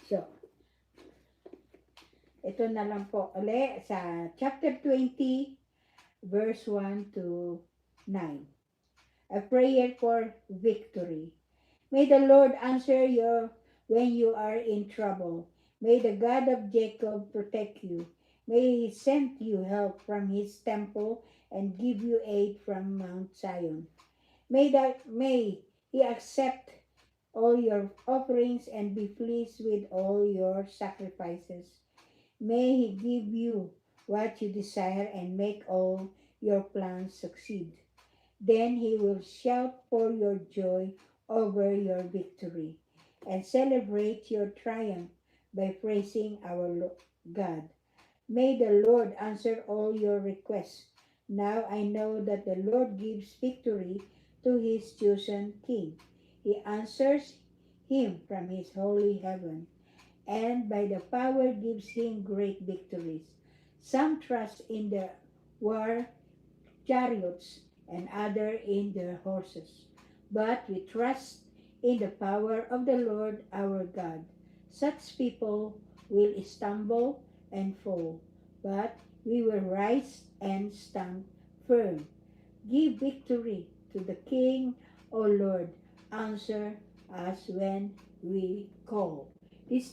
So, ito na lang po uli sa chapter 20, verse 1 to 9. A prayer for victory. May the Lord answer you when you are in trouble. May the God of Jacob protect you. May he send you help from his temple and give you aid from Mount Zion. May he accept all your offerings and be pleased with all your sacrifices. May he give you what you desire and make all your plans succeed. Then he will shout for your joy over your victory and celebrate your triumph by praising our God. May the Lord answer all your requests. Now I know that the Lord gives victory to his chosen king. He answers him from his holy heaven, and by the power gives him great victories. Some trust in the war chariots and other in their horses, but we trust in the power of the Lord our God. Such people will stumble and fall, but we will rise and stand firm. Give victory to the King, O Lord. Answer us when we call. This